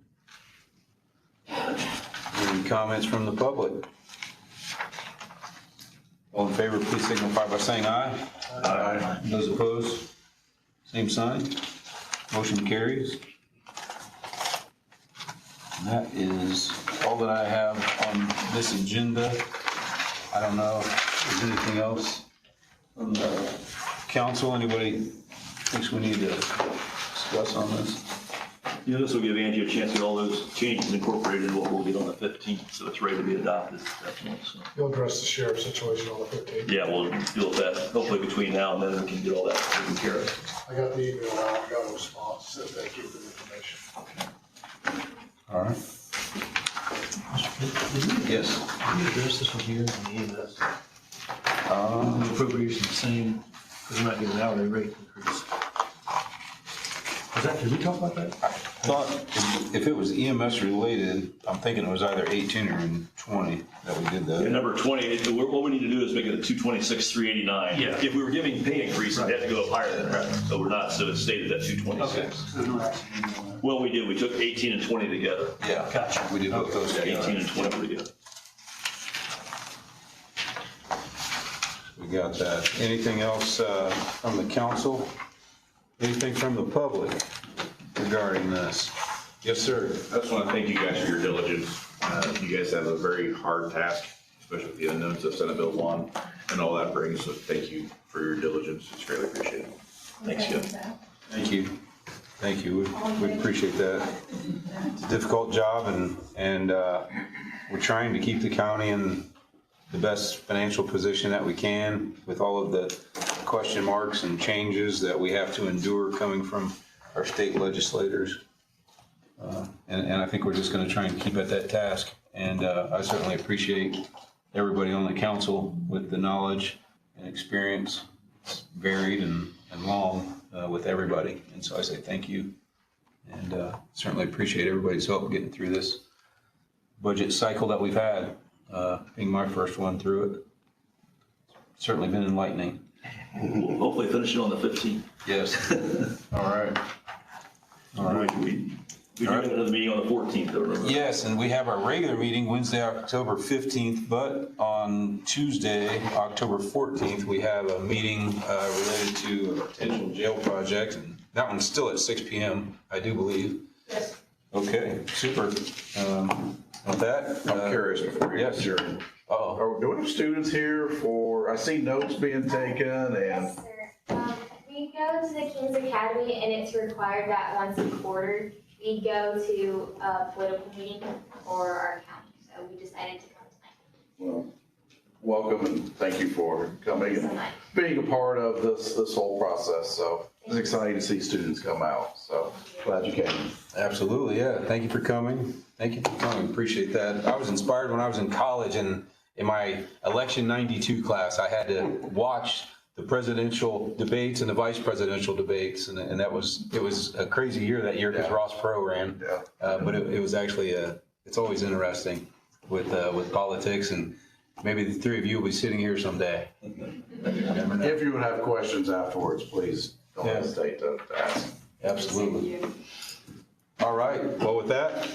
Hearing Any comments from the public? All in favor, please signify by saying aye. Aye. Those opposed, same sign. Motion carries. And that is all that I have on this agenda. I don't know if there's anything else from the council. Anybody thinks we need to discuss on this? You know, this will give Angie a chance to get all those changes incorporated in what we'll get on the 15th, so it's ready to be adopted at that point, so. You'll address the sheriff situation on the 15th. Yeah, we'll deal with that, hopefully between now and then we can get all that taken care of. I got the email, I got a response, said thank you for the information. All right. Yes. Can you address this one here on the EMS? Appropriation the same, because we're not getting an hourly rate increase. Did we talk about that? I thought if it was EMS related, I'm thinking it was either 18 or 20 that we did Yeah, that. number 20, what we need to do is make it a 226,389. Yeah. If we were giving pay increases, we have to go up higher than that, so we're not, so it's stated at 226. Well, we did, we took 18 and 20 together. Yeah. Gotcha. We did both those Yeah, together. 18 and 20 were together. We got that. Anything else from the council? Anything from the public regarding this? Yes, sir. I just want to thank you guys for your diligence. You guys have a very hard task, especially with the unknowns of Senate Bill 1 and all that brings, so thank you for your diligence. It's greatly appreciated. Thanks, Jim. Thank you. Thank you. We appreciate that. It's a difficult job and we're trying to keep the county in the best financial position that we can with all of the question marks and changes that we have to endure coming from our state legislators. And I think we're just going to try and keep at that task. And I certainly appreciate everybody on the council with the knowledge and experience. It's varied and long with everybody. And so I say thank you. And certainly appreciate everybody's help getting through this budget cycle that we've had, being my first one through it. Certainly been enlightening. We'll hopefully finish it on the 15th. Yes. All right. All right. We do another meeting on the 14th, though, remember? Yes, and we have our regular meeting Wednesday, October 15th, but on Tuesday, October 14th, we have a meeting related to a potential jail project. And that one's still at 6 p.m., I do believe. Yes. Okay, super. With that. I'm curious before you Yes. adjourn. Uh-oh. Do we have students here for, I see notes being taken and, Yes, sir. We go to the King's Academy and it's required that once a quarter we go to a political meeting for our county. So we decided to come tonight. well, welcome and thank you for coming and being a part of this whole process. So it's exciting to see students come out. So glad you came. Absolutely, yeah. Thank you for coming. Thank you for coming. Appreciate that. I was inspired when I was in college and in my election 92 class, I had to watch the presidential debates and the vice presidential debates. And it was a crazy year that year because Ross Perot ran. Yeah. But it was actually, it's always interesting with politics, and maybe the three of you will be sitting here someday. If you would have questions afterwards, please don't hesitate to ask. Absolutely. All right. Well, with that,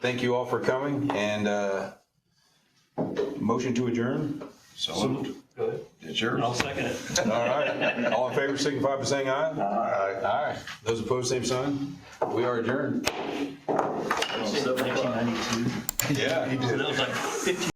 thank you all for coming, and motion to adjourn. So moved. Go ahead. It's yours. I'll second it. All right. All in favor, signify by saying aye. Aye. Aye. Those opposed, same sign. We are adjourned. 1992. Yeah, he So that was like 15